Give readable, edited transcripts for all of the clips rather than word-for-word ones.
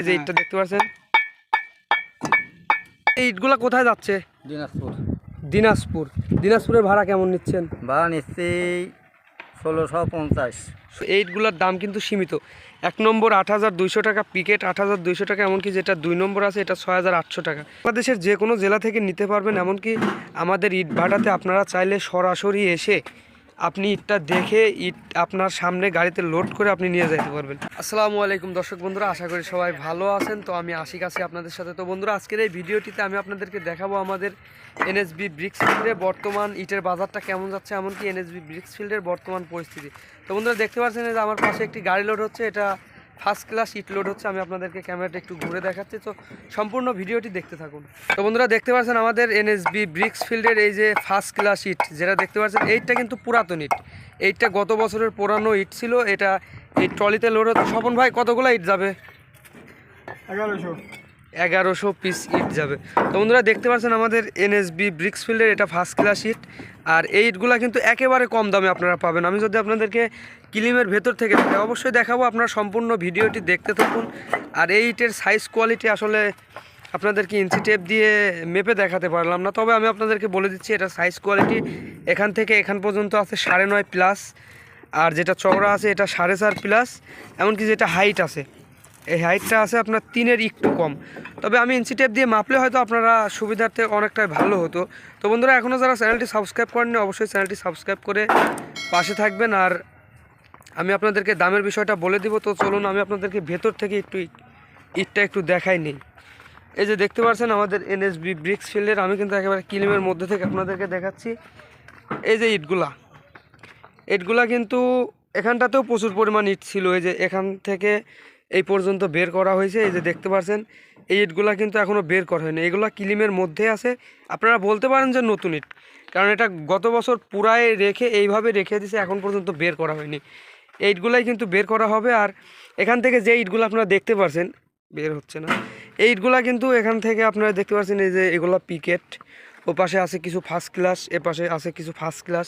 এই যে ইটটা দেখতে পাচ্ছেন, এই ইটগুলা কোথায় যাচ্ছে? দিনাজপুর। দিনাজপুর। দিনাজপুরের ভাড়া কেমন নিচ্ছেন? ভাড়া নিচ্ছি 1650। এই ইটগুলোর দাম কিন্তু সীমিত। 1 নম্বর 8200 টাকা, পিকেট 8200 টাকা, এমনকি যেটা 2 নম্বর আছে এটা 6800 টাকা। বাংলাদেশের যে কোনো জেলা থেকে নিতে পারবেন, এমনকি আমাদের ইট ভাটাতে আপনারা চাইলে সরাসরি এসে আপনি ইটটা দেখে ইট আপনার সামনে গাড়িতে লোড করে আপনি নিয়ে যেতে পারবেন। আসসালামু আলাইকুম দর্শক বন্ধুরা, আশা করি সবাই ভালো আছেন। তো আমি আশিক আছি আপনাদের সাথে। তো বন্ধুরা, আজকের এই ভিডিওটিতে আমি আপনাদেরকে দেখাবো আমাদের এনএসবি ব্রিক্স ফিল্ডে বর্তমান ইটের বাজারটা কেমন যাচ্ছে, এমনকি এনএসবি ব্রিক্স ফিল্ডের বর্তমান পরিস্থিতি। তো বন্ধুরা দেখতে পাচ্ছেন যে আমার পাশে একটি গাড়ি লোড হচ্ছে, এটা ফার্স্ট ক্লাস ইট লোড হচ্ছে। আমি আপনাদেরকে ক্যামেরাটা একটু ঘুরে দেখাচ্ছি, তো সম্পূর্ণ ভিডিওটি দেখতে থাকুন। তো বন্ধুরা দেখতে পাচ্ছেন আমাদের এনএসবি ব্রিক্স ফিল্ডের এই যে ফার্স্ট ক্লাস ইট যেটা দেখতে পাচ্ছেন, এইটা কিন্তু পুরাতন ইট। এইটা গত বছরের পুরানো ইট ছিল। এটা এই ট্রলিতে লোড হচ্ছে। স্বপন ভাই, কতগুলো ইট যাবে? 1100 পিস ইট যাবে। তো বন্ধুরা দেখতে পাচ্ছেন আমাদের এনএসবি ব্রিক্স ফিল্ডের এটা ফার্স্ট ক্লাস ইট। আর এই ইটগুলো কিন্তু একেবারে কম দামে আপনারা পাবেন। আমি যদি আপনাদেরকে কিলিমের ভেতর থেকে দেখাই, অবশ্যই দেখাবো, আপনারা সম্পূর্ণ ভিডিওটি দেখতে থাকুন। আর এই ইটের সাইজ কোয়ালিটি আসলে আপনাদেরকে ইঞ্চি টেপ দিয়ে মেপে দেখাতে পারলাম না, তবে আমি আপনাদেরকে বলে দিচ্ছি এটা সাইজ কোয়ালিটি এখান থেকে এখান পর্যন্ত আছে 9.5 প্লাস, আর যেটা চওড়া আছে এটা 4.5 প্লাস, এমনকি যেটা হাইট আছে এই হাইটটা আছে আপনার 3-এর একটু কম। তবে আমি ইঞ্চি টেপ দিয়ে মাপলে হয়তো আপনারা সুবিধার্থে অনেকটাই ভালো হতো। তো বন্ধুরা, এখনও যারা চ্যানেলটি সাবস্ক্রাইব করেননি অবশ্যই চ্যানেলটি সাবস্ক্রাইব করে পাশে থাকবেন। আর আমি আপনাদেরকে দামের বিষয়টা বলে দিব। তো চলুন আমি আপনাদেরকে ভেতর থেকে ইটটা একটু দেখাই নিই। এই যে দেখতে পাচ্ছেন আমাদের এনএসবি ব্রিক্স ফিল্ডের, আমি কিন্তু একেবারে কিলিমের মধ্যে থেকে আপনাদেরকে দেখাচ্ছি। এই যে ইটগুলা কিন্তু এখানটাতেও প্রচুর পরিমাণ ইট ছিল। এই যে এখান থেকে এই পর্যন্ত বের করা হয়েছে। এই যে দেখতে পাচ্ছেন এই ইটগুলা কিন্তু এখনও বের করা হয়নি, এগুলো কিলিমের মধ্যে আছে। আপনারা বলতে পারেন যে নতুন ইট, কারণ এটা গত বছর পুরায় রেখে এইভাবে রেখে দিয়েছে, এখন পর্যন্ত বের করা হয়নি। এই ইটগুলাই কিন্তু বের করা হবে। আর এখান থেকে যে ইটগুলো আপনারা দেখতে পাচ্ছেন, বের হচ্ছে না, এই ইটগুলা কিন্তু এখান থেকে আপনারা দেখতে পাচ্ছেন এই যে এগুলো পিকেট, ও পাশে আছে কিছু ফার্স্ট ক্লাস, এ পাশে আছে কিছু ফার্স্ট ক্লাস।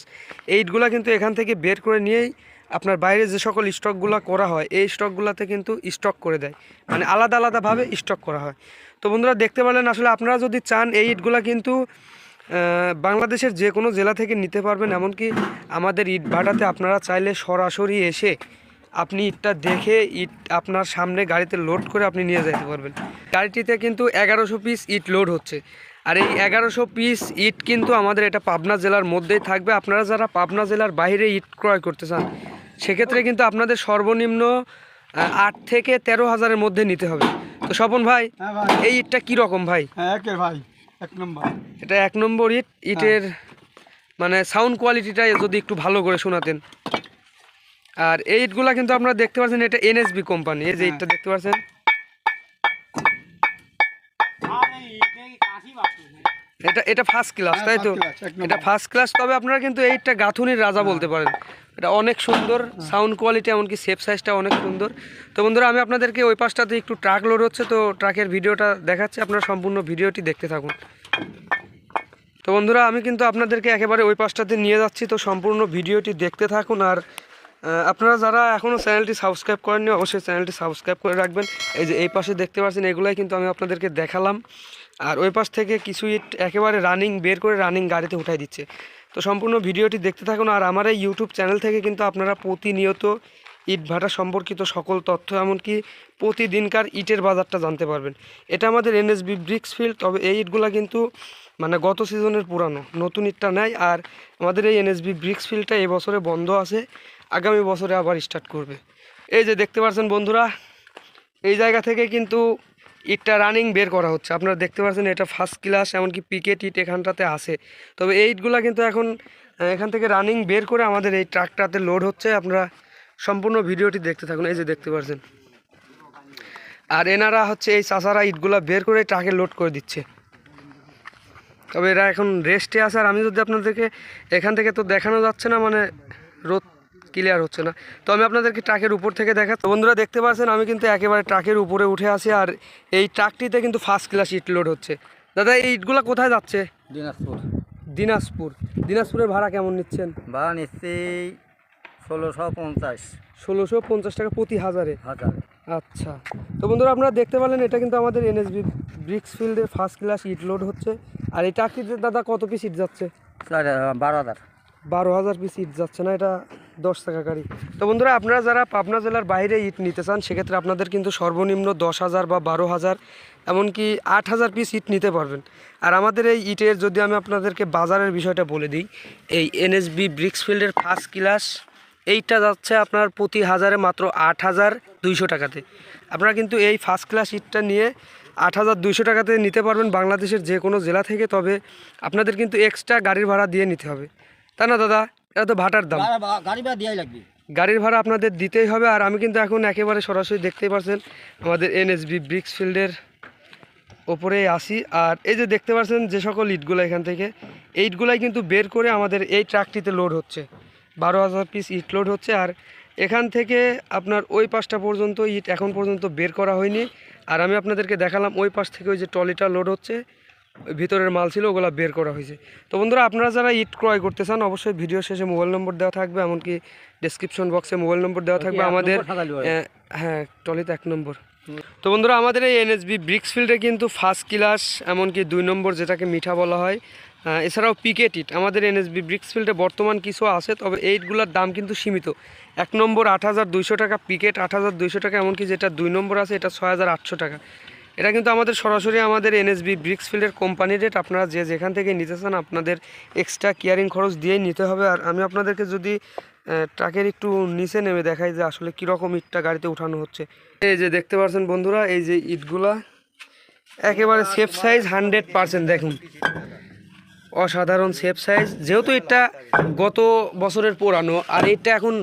এই ইটগুলা কিন্তু এখান থেকে বের করে নিয়েই আপনার বাইরে যে সকল স্টকগুলো করা হয় এই স্টকগুলোতে কিন্তু স্টক করে দেয়, মানে আলাদা আলাদাভাবে স্টক করা হয়। তো বন্ধুরা দেখতে পারলেন, আসলে আপনারা যদি চান এই ইটগুলা কিন্তু বাংলাদেশের যে কোনো জেলা থেকে নিতে পারবেন, এমনকি আমাদের ইট ভাটাতে আপনারা চাইলে সরাসরি এসে আপনি ইটটা দেখে ইট আপনার সামনে গাড়িতে লোড করে আপনি নিয়ে যেতে পারবেন। গাড়িটিতে কিন্তু 1100 পিস ইট লোড হচ্ছে। আর এই 1100 পিস ইট কিন্তু আমাদের এটা পাবনা জেলার মধ্যেই থাকবে। আপনারা যারা পাবনা জেলার বাইরে ইট ক্রয় করতে চান সেক্ষেত্রে কিন্তু আপনাদের সর্বনিম্ন 8 থেকে 13 হাজারের মধ্যে নিতে হবে। তো স্বপন ভাই, এই ইটটা কীরকম ভাই? ভাই 1 নম্বর। এটা 1 নম্বর ইট। ইটের মানে সাউন্ড কোয়ালিটিটা যদি একটু ভালো করে শোনাতেন। আর এই ইটগুলা কিন্তু আপনারা দেখতে পাচ্ছেন এটা এনএসবি কোম্পানি। এই যে ইটটা দেখতে পাচ্ছেন, এটা ফার্স্ট ক্লাস, তাই তো? এটা ফার্স্ট ক্লাস। তবে আপনারা কিন্তু এইটা গাঁথুনির রাজা বলতে পারেন। এটা অনেক সুন্দর সাউন্ড কোয়ালিটি, এমনকি সেফ সাইজটা অনেক সুন্দর। তো বন্ধুরা, আমি আপনাদেরকে ওই পাশটাতে একটু ট্রাক লোড হচ্ছে, তো ট্রাকের ভিডিওটা দেখাচ্ছি, আপনারা সম্পূর্ণ ভিডিওটি দেখতে থাকুন। তো বন্ধুরা, আমি কিন্তু আপনাদেরকে একেবারে ওই পাশটাতে নিয়ে যাচ্ছি, তো সম্পূর্ণ ভিডিওটি দেখতে থাকুন। আর আপনারা যারা এখনও চ্যানেলটি সাবস্ক্রাইব করেননি অবশ্যই চ্যানেলটি সাবস্ক্রাইব করে রাখবেন। এই যে এই পাশে দেখতে পাচ্ছেন এগুলাই কিন্তু আমি আপনাদেরকে দেখালাম। আর ওই পাশ থেকে কিছু ইট একেবারে রানিং বের করে রানিং গাড়িতে উঠাই দিচ্ছে। তো সম্পূর্ণ ভিডিওটি দেখতে থাকুন। আর আমার এই ইউটিউব চ্যানেল থেকে কিন্তু আপনারা প্রতিনিয়ত ইট ভাটা সম্পর্কিত সকল তথ্য, এমনকি প্রতিদিনকার ইটের বাজারটা জানতে পারবেন। এটা আমাদের এনএসবি ব্রিক্স ফিল্ড। তবে এই ইটগুলা কিন্তু মানে গত সিজনের পুরানো, নতুন ইটটা নেয়। আর আমাদের এই এনএসবি ব্রিক্স ফিল্ডটা এই বছরে বন্ধ আছে, আগামী বছরে আবার স্টার্ট করবে। এই যে দেখতে পাচ্ছেন বন্ধুরা, এই জায়গা থেকে কিন্তু ইটটা রানিং বের করা হচ্ছে। আপনারা দেখতে পাচ্ছেন এটা ফার্স্ট ক্লাস, এমনকি পিকেট ইট এখানটাতে আছে। তবে এই ইটগুলা কিন্তু এখন এখান থেকে রানিং বের করে আমাদের এই ট্রাকটাতে লোড হচ্ছে। আপনারা সম্পূর্ণ ভিডিওটি দেখতে থাকুন। এই যে দেখতে পাচ্ছেন, আর এনারা হচ্ছে এই চাচারা ইটগুলা বের করে ট্রাকে লোড করে দিচ্ছে। তবে এরা এখন রেস্টে আছে। আর আমি যদি আপনাদেরকে এখান থেকে তো দেখানো যাচ্ছে না, মানে রোদ ক্লিয়ার হচ্ছে না, তো আমি আপনাদেরকে ট্রাকের উপর থেকে দেখাচ্ছি। বন্ধুরা দেখতে পাচ্ছেন আমি কিন্তু একেবারে ট্রাকের উপরে উঠে আছি। আর এই ট্রাকটিতে কিন্তু ফার্স্ট ক্লাস ইট লোড হচ্ছে। দাদা, এই ইটগুলা কোথায় যাচ্ছে? দিনাজপুর। দিনাজপুরের ভাড়া কেমন নিচ্ছেন? ভাড়া নিচ্ছি 1650। 1650 টাকা প্রতি হাজারে। আচ্ছা, তো বন্ধুরা আপনারা দেখতে পেলেন এটা কিন্তু আমাদের এনএসবি ব্রিক্স ফিল্ডে ফার্স্ট ক্লাস ইট লোড হচ্ছে। আর এই টাকিতে দাদা কত পিস ইট যাচ্ছে? স্যার 12,000। 12,000 পিস ইট যাচ্ছে না, এটা 10 টাকা গাড়ি। তো বন্ধুরা আপনারা যারা পাবনা জেলার বাইরে ইট নিতে চান সেক্ষেত্রে আপনাদের কিন্তু সর্বনিম্ন 10,000 বা 12,000 এমনকি 8,000 পিস ইট নিতে পারবেন। আর আমাদের এই ইটের যদি আমি আপনাদেরকে বাজারের বিষয়টা বলে দিই, এই এনএসবি ব্রিক্স ফিল্ডের ফার্স্ট ক্লাস এইটা যাচ্ছে আপনার প্রতি হাজারে মাত্র 8,200 টাকাতে। আপনারা কিন্তু এই ফার্স্ট ক্লাস ইটটা নিয়ে 8,200 টাকাতে নিতে পারবেন বাংলাদেশের যে কোনো জেলা থেকে। তবে আপনাদের কিন্তু এক্সট্রা গাড়ির ভাড়া দিয়ে নিতে হবে, তা না দাদা? এটা তো ভাটার দাম, গাড়ি ভাড়া দেওয়াই লাগবে। গাড়ির ভাড়া আপনাদের দিতেই হবে। আর আমি কিন্তু এখন একেবারে সরাসরি দেখতেই পাচ্ছেন আমাদের এনএসবি ব্রিক্স ফিল্ডের ওপরেই আসি। আর এই যে দেখতে পাচ্ছেন যে সকল ইটগুলো এখান থেকে, এই ইটগুলাই কিন্তু বের করে আমাদের এই ট্রাকটিতে লোড হচ্ছে। 12,000 পিস ইট লোড হচ্ছে। আর এখান থেকে আপনার ওই পাশটা পর্যন্ত ইট এখন পর্যন্ত বের করা হয়নি। আর আমি আপনাদেরকে দেখালাম ওই পাশ থেকে ওই যে ট্রলিটা লোড হচ্ছে, ওই ভিতরের মাল ছিল ওগুলো বের করা হয়েছে। তো বন্ধুরা আপনারা যারা ইট ক্রয় করতে চান অবশ্যই ভিডিও শেষে মোবাইল নম্বর দেওয়া থাকবে, এমনকি ডেসক্রিপশন বক্সে মোবাইল নম্বর দেওয়া থাকবে আমাদের। হ্যাঁ, ট্রলিতে 1 নম্বর। তো বন্ধুরা আমাদের এই এনএসবি ব্রিক্স ফিল্ডে কিন্তু ফার্স্ট ক্লাস এমনকি 2 নম্বর যেটাকে মিঠা বলা হয়, এছাড়াও পিকেট ইট আমাদের এনএসবি ব্রিক্স ফিল্ডে বর্তমান কিছু আছে। তবে এই ইটগুলোর দাম কিন্তু সীমিত। 1 নম্বর 8,200 টাকা, পিকেট 8,200 টাকা, এমনকি যেটা 2 নম্বর আছে এটা 6,800 টাকা। এটা কিন্তু আমাদের সরাসরি আমাদের এনএসবি ব্রিক্স ফিল্ডের কোম্পানি রেট। আপনারা যে যেখান থেকে নিতে চান আপনাদের এক্সট্রা কেয়ারিং খরচ দিয়েই নিতে হবে। আর আমি আপনাদেরকে যদি ট্রাকের একটু নিচে নেমে দেখাই যে আসলে কীরকম ইটটা গাড়িতে উঠানো হচ্ছে। এই যে দেখতে পাচ্ছেন বন্ধুরা, এই যে ইটগুলা একেবারে সেফ সাইজ 100%। দেখুন অসাধারণ সেফ সাইজ, যেহেতু এটা গত বছরের পুরানো আর এটা এখন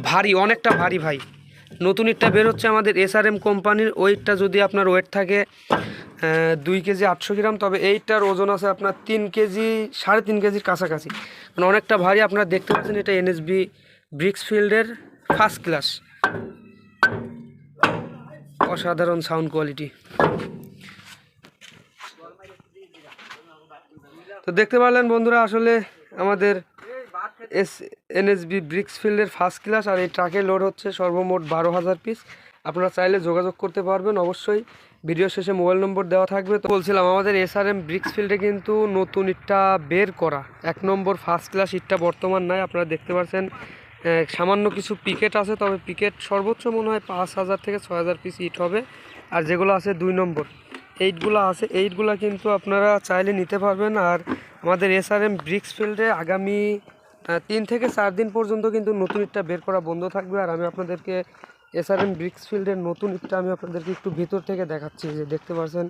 ভারী, অনেকটা ভারী ভাই। নতুন ইটটা বের হচ্ছে আমাদের এসআরএম কোম্পানির। ওইটটা যদি আপনার ওয়েট থাকে 2 কেজি 800 গ্রাম, তবে এইটার ওজন আছে আপনার 3 কেজি 3.5 কেজির কাছাকাছি, মানে অনেকটা ভারী। আপনারা দেখতে পাচ্ছেন এটা এনএসবি ব্রিক্স ফিল্ডের ফার্স্ট ক্লাস, অসাধারণ সাউন্ড কোয়ালিটি। তো দেখতে পারলেন বন্ধুরা আসলে আমাদের এনএসবি ব্রিক্স ফিল্ডের ফার্স্ট ক্লাস। আর এই ট্রাকে লোড হচ্ছে সর্বমোট 12,000 পিস। আপনারা চাইলে যোগাযোগ করতে পারবেন, অবশ্যই ভিডিও শেষে মোবাইল নম্বর দেওয়া থাকবে। তো বলছিলাম আমাদের এসআরএম ব্রিক্স ফিল্ডে কিন্তু নতুন ইটটা বের করা 1 নম্বর ফার্স্ট ক্লাস ইটটা বর্তমান নাই। আপনারা দেখতে পাচ্ছেন সামান্য কিছু পিকেট আছে, তবে পিকেট সর্বোচ্চ মনে হয় 5,000 থেকে 6,000 পিস ইট হবে। আর যেগুলো আছে 2 নম্বর এইটগুলো আছে, এইটগুলো কিন্তু আপনারা চাইলে নিতে পারবেন। আর আমাদের এসআরএম ব্রিক্স ফিল্ডে আগামী 3 থেকে 4 দিন পর্যন্ত কিন্তু নতুন ইটটা বের করা বন্ধ থাকবে। আর আমি আপনাদেরকে এসআরএম ব্রিক্স ফিল্ডের নতুন ইটটা আমি আপনাদেরকে একটু ভিতর থেকে দেখাচ্ছি। যে দেখতে পাচ্ছেন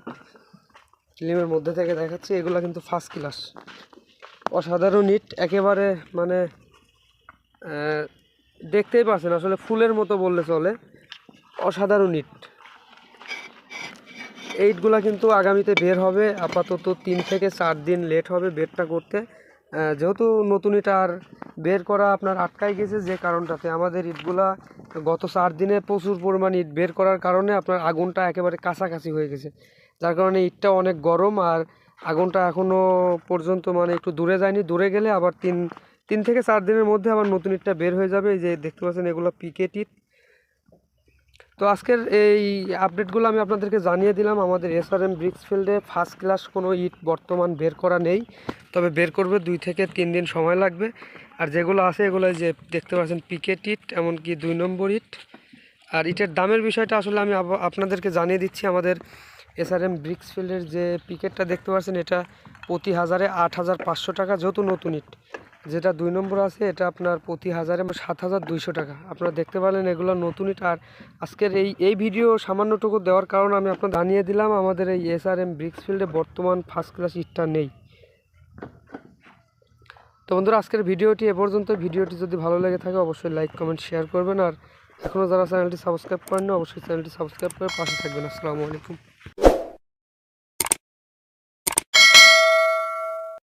ফিল্মের মধ্যে থেকে দেখাচ্ছি, এগুলো কিন্তু ফার্স্ট ক্লাস অসাধারণ ইট, একেবারে মানে দেখতেই পাচ্ছেন আসলে ফুলের মতো বললে চলে, অসাধারণ ইট। এইটগুলা কিন্তু আগামীতে বের হবে, আপাতত 3 থেকে 4 দিন লেট হবে বেরটা করতে। যেহেতু নতুন ইট আর বের করা আপনার আটকাই গেছে, যে কারণটাতে আমাদের ইটগুলা গত 4 দিনে প্রচুর পরিমাণ ইট বের করার কারণে আপনার আগুনটা একেবারে কাছাকাছি হয়ে গেছে, যার কারণে ইটটা অনেক গরম। আর আগুনটা এখনও পর্যন্ত মানে একটু দূরে যায়নি, দূরে গেলে আবার 3 থেকে 4 দিনের মধ্যে আবার নতুন ইটটা বের হয়ে যাবে। এই যে দেখতে পাচ্ছেন এগুলো পিকেট ইট। তো আজকের এই আপডেটগুলো আমি আপনাদেরকে জানিয়ে দিলাম। আমাদের এসআরএম ব্রিক্স ফিল্ডে ফার্স্ট ক্লাস কোনো ইট বর্তমান বের করা নেই, তবে বের করবে 2 থেকে 3 দিন সময় লাগবে। আর যেগুলো আছে এগুলো যে দেখতে পাচ্ছেন পিকেট ইট, এমনকি 2 নম্বর ইট। আর ইটের দামের বিষয়টা আসলে আমি আপনাদেরকে জানিয়ে দিচ্ছি। আমাদের এসআরএম ব্রিক্স ফিল্ডের যে পিকেটটা দেখতে পাচ্ছেন এটা প্রতি হাজারে 8,500 টাকা, যেহেতু নতুন ইট। যেটা 2 নম্বর আছে এটা আপনার প্রতি হাজারে 7,200 টাকা। আপনারা দেখতে পারলেন এগুলো নতুন ইট। আর আজকের এই ভিডিও সামান্যটুকু দেওয়ার কারণে আমি আপনাদের জানিয়ে দিলাম আমাদের এই এসআরএম ব্রিক্স ফিল্ডে বর্তমান ফার্স্ট ক্লাস ইটটা নেই। তো বন্ধুরা আজকের ভিডিওটি এ পর্যন্ত। ভিডিওটি যদি ভালো লেগে থাকে অবশ্যই লাইক কমেন্ট শেয়ার করবেন। আর এখনও যারা চ্যানেলটি সাবস্ক্রাইব করেননি অবশ্যই চ্যানেলটি সাবস্ক্রাইব করে পাশে থাকবেন। আসসালামু আলাইকুম।